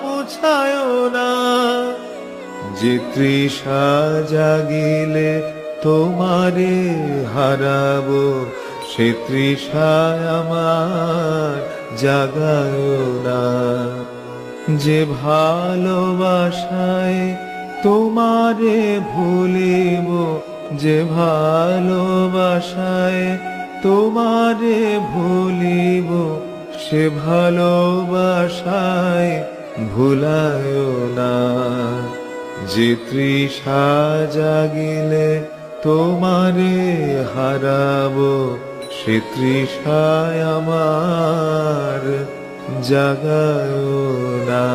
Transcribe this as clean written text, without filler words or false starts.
মুছায় না। যে তৃষা জাগিলে তোমারে হারাবো, সে তৃষায় আমার জাগায় না। যে ভালোবাসায় তোমারে ভুলিব, যে ভালোবাসায় তোমারে ভুলিব, সে ভালোবাসায় ভুলায় না। যে তৃষা জাগিলে তোমারে হারাবো, সে তৃষায় আমার জাগায় না।